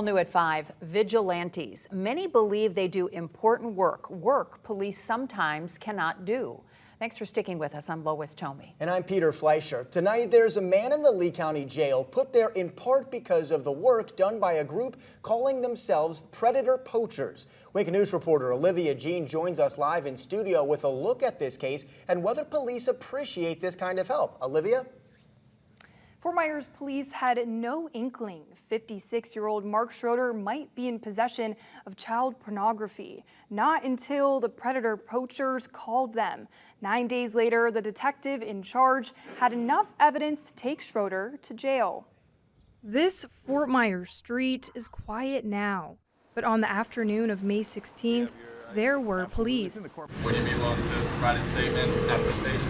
New at 5, vigilantes. Many believe they do important work police sometimes cannot do. Thanks for sticking with us. I'm Lois Tomey. And I'm Peter Fleischer. Tonight, there's a man in the Lee County Jail put there in part because of the work done by a group calling themselves Predator Poachers. Wake News reporter Olivia Jean joins us live in studio with a look at this case and whether police appreciate this kind of help. Olivia? Fort Myers police had no inkling 56-year-old Mark Schroeder might be in possession of child pornography. Not until the Predator Poachers called them. 9 days later, the detective in charge had enough evidence to take Schroeder to jail. This Fort Myers street is quiet now, but on the afternoon of May 16th, there were police. Would you be willing to provide a statement at the station?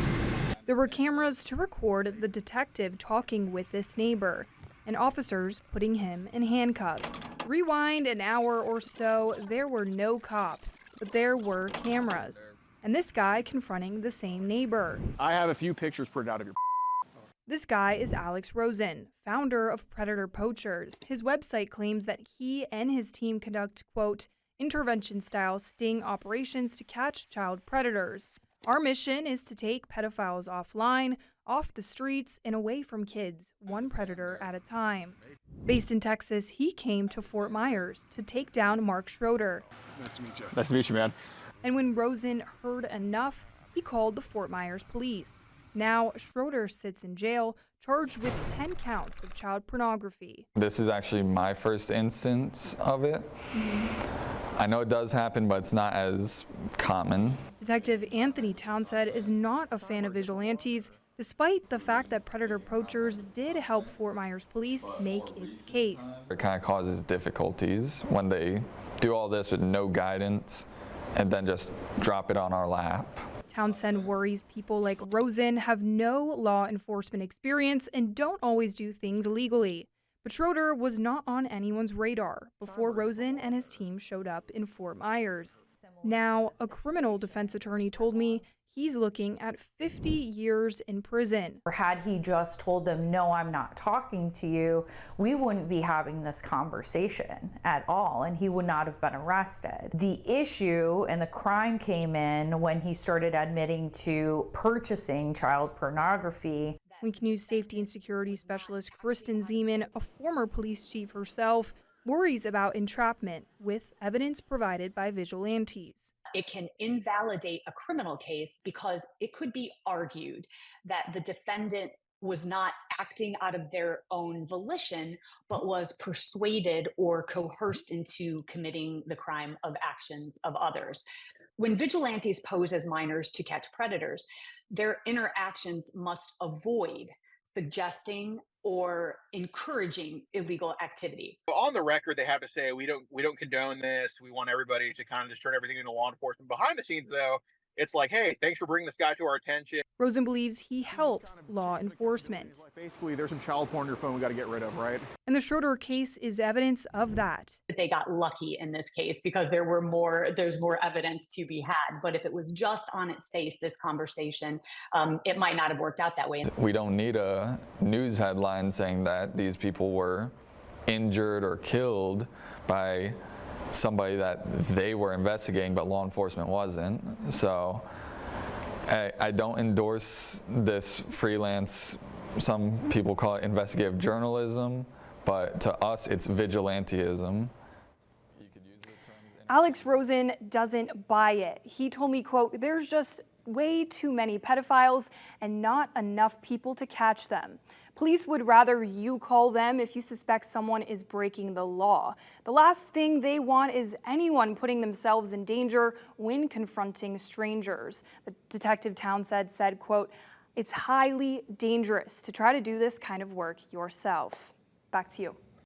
There were cameras to record the detective talking with this neighbor and officers putting him in handcuffs. Rewind an hour or so, there were no cops, but there were cameras. And this guy confronting the same neighbor. I have a few pictures printed out of your. This guy is Alex Rosen, founder of Predator Poachers. His website claims that he and his team conduct, quote, intervention-style sting operations to catch child predators. Our mission is to take pedophiles offline, off the streets, and away from kids, one predator at a time. Based in Texas, he came to Fort Myers to take down Mark Schroeder. Nice to meet you. Nice to meet you, man. And when Rosen heard enough, he called the Fort Myers police. Now, Schroeder sits in jail, charged with 10 counts of child pornography. This is actually my first instance of it. I know it does happen, but it's not as common. Detective Anthony Townsend is not a fan of vigilantes, despite the fact that Predator Poachers did help Fort Myers police make its case. It kind of causes difficulties when they do all this with no guidance and then just drop it on our lap. Townsend worries people like Rosen have no law enforcement experience and don't always do things legally. But Schroeder was not on anyone's radar before Rosen and his team showed up in Fort Myers. Now, a criminal defense attorney told me he's looking at 50 years in prison. Or had he just told them, no, I'm not talking to you, we wouldn't be having this conversation at all, and he would not have been arrested. The issue and the crime came in when he started admitting to purchasing child pornography. Wink News Safety and Security Specialist Kristen Zeman, a former police chief herself, worries about entrapment with evidence provided by vigilantes. It can invalidate a criminal case because it could be argued that the defendant was not acting out of their own volition, but was persuaded or coerced into committing the crime of actions of others. When vigilantes pose as minors to catch predators, their interactions must avoid suggesting or encouraging illegal activity. On the record, they have to say we don't condone this. We want everybody to kind of just turn everything into law enforcement. Behind the scenes, though, it's like, hey, thanks for bringing this guy to our attention. Rosen believes he helps law enforcement. Basically, there's some child porn on your phone we got to get rid of, right? And the Schroeder case is evidence of that. They got lucky in this case because there's more evidence to be had. But if it was just on its face, this conversation, it might not have worked out that way. We don't need a news headline saying that these people were injured or killed by somebody that they were investigating, but law enforcement wasn't. So I don't endorse this freelance, some people call it investigative journalism, but to us it's vigilantism. Alex Rosen doesn't buy it. He told me, quote, there's just way too many pedophiles and not enough people to catch them. Police would rather you call them if you suspect someone is breaking the law. The last thing they want is anyone putting themselves in danger when confronting strangers. The Detective Townsend said, quote, it's highly dangerous to try to do this kind of work yourself. Back to you.